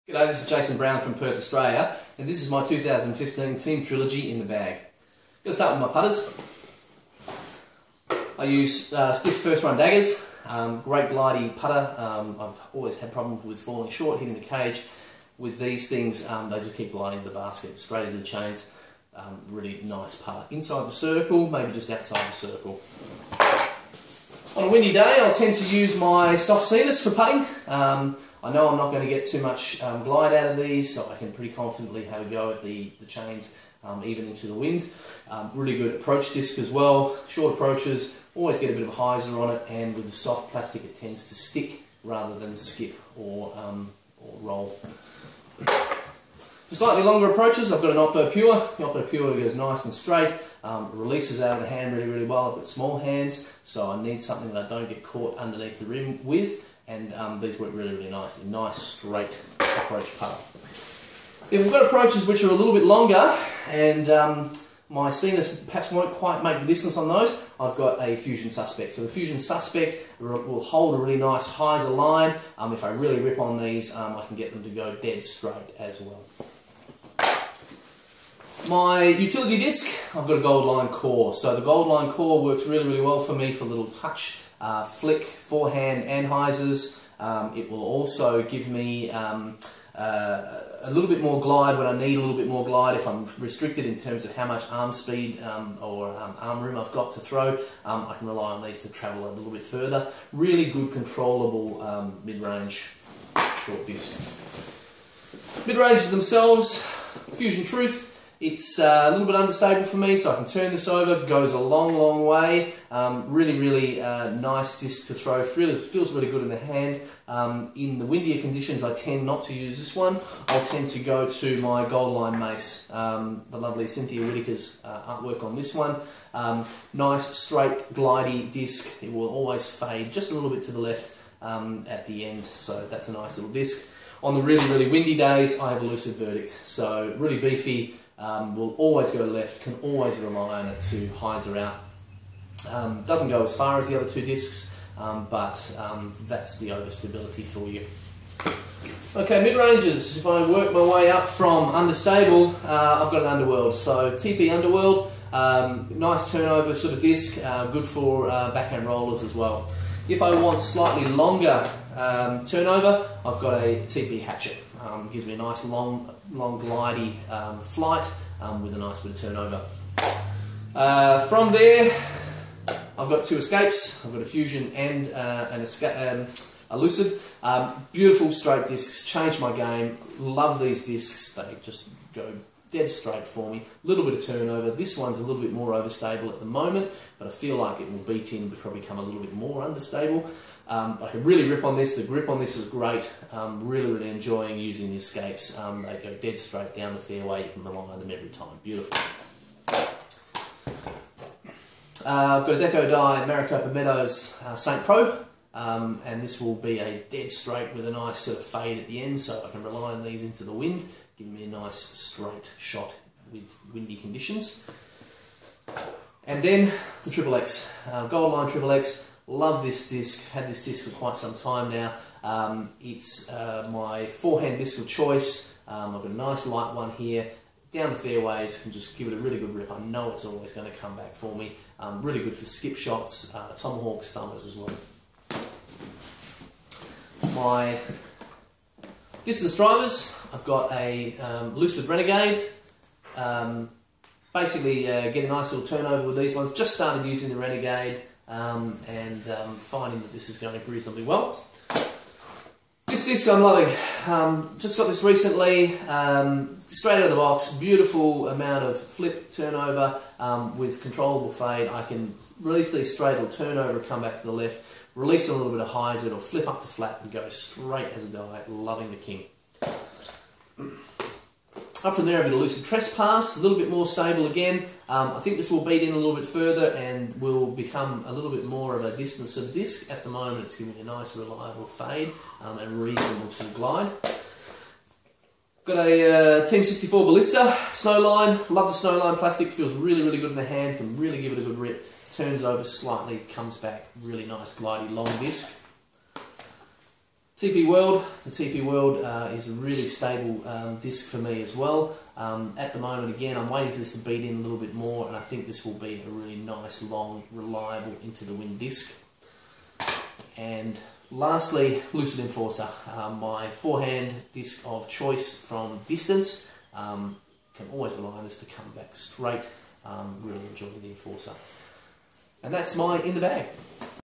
G'day, this is Jason Brown from Perth, Australia, and this is my 2015 Team Trilogy in the bag. Going to start with my putters. I use stiff first run daggers, great glidey putter. I've always had problems with falling short, hitting the cage. With these things, they just keep gliding the basket, straight into the chains. Really nice putter. Inside the circle, maybe just outside the circle. On a windy day, I'll tend to use my soft sealers for putting. I know I'm not going to get too much glide out of these, so I can pretty confidently have a go at the chains, even into the wind. Really good approach disc as well. Short approaches, always get a bit of a hyzer on it, and with the soft plastic it tends to stick rather than skip or roll. For slightly longer approaches, I've got an Opto Pure. The Opto Pure goes nice and straight, releases out of the hand really well. I've got small hands, so I need something that I don't get caught underneath the rim with, and these work really nicely. Nice straight approach putter. If we've got approaches which are a little bit longer and my seamers perhaps won't quite make the distance on those, I've got a Fusion Suspect. So the Fusion Suspect will hold a really nice hyzer line. If I really rip on these, I can get them to go dead straight as well. My utility disc, I've got a Gold Line core. So the Gold Line core works really well for me for a little touch, flick, forehand and hyzers. It will also give me a little bit more glide when I need a little bit more glide. If I'm restricted in terms of how much arm speed or arm room I've got to throw, I can rely on these to travel a little bit further. Really good controllable mid-range short disc. Mid-ranges themselves, Fusion Truth. It's a little bit unstable for me, so I can turn this over. Goes a long way. Really nice disc to throw. Feels really good in the hand. In the windier conditions, I tend not to use this one. I'll tend to go to my Gold Line Mace. The lovely Cynthia Whitaker's artwork on this one. Nice straight glidey disc. It will always fade just a little bit to the left at the end, so that's a nice little disc. On the really windy days, I have a Lucid Verdict, so really beefy. Will always go left, can always rely on it to hyzer out. Doesn't go as far as the other two discs, but that's the overstability for you. Okay, mid-ranges. If I work my way up from understable, I've got an Underworld. So TP Underworld, nice turnover sort of disc, good for backhand rollers as well. If I want slightly longer turnover, I've got a TP Hatchet. Gives me a nice long glidey flight with a nice bit of turnover. From there, I've got two escapes. I've got a Fusion and a Lucid. Beautiful straight discs, changed my game. Love these discs. They just go dead straight for me. A little bit of turnover. This one's a little bit more overstable at the moment, but I feel like it will beat in and probably become a little bit more understable. I can really rip on this. The grip on this is great. Really enjoying using the escapes. They go dead straight down the fairway. You can rely on them every time. Beautiful. I've got a Deco Dye Maricopa Meadows St. Pro, and this will be a dead straight with a nice sort of fade at the end, so I can rely on these into the wind, giving me a nice straight shot with windy conditions. And then the Triple X, Gold Line Triple X. Love this disc, had this disc for quite some time now. It's my forehand disc of choice. I've got a nice light one here. Down the fairways, can just give it a really good rip. I know it's always going to come back for me. Really good for skip shots, tomahawk stummers as well. My distance drivers, I've got a Lucid Renegade. Basically get a nice little turnover with these ones. Just started using the Renegade. And finding that this is going reasonably well. This disc I'm loving. Just got this recently, straight out of the box. Beautiful amount of flip turnover with controllable fade. I can release these straight or turn over, come back to the left, release a little bit of hyzer or flip up to flat and go straight as a die. Loving the king. Up from there, I've got a Lucid Trespass, a little bit more stable again. I think this will beat in a little bit further and will become a little bit more of a distance of disc. At the moment, it's giving me a nice, reliable fade and reasonable sort of glide. Got a Team 64 Ballista Snowline. Love the Snowline plastic, feels really good in the hand, can really give it a good rip. Turns over slightly, comes back, really nice, glidey, long disc. TP World. The TP World is a really stable disc for me as well. At the moment, again, I'm waiting for this to beat in a little bit more, and I think this will be a really nice, long, reliable into the wind disc. And lastly, Lucid Enforcer, my forehand disc of choice from distance. Can always rely on this to come back straight. Really enjoy the Enforcer. And that's my In The Bag.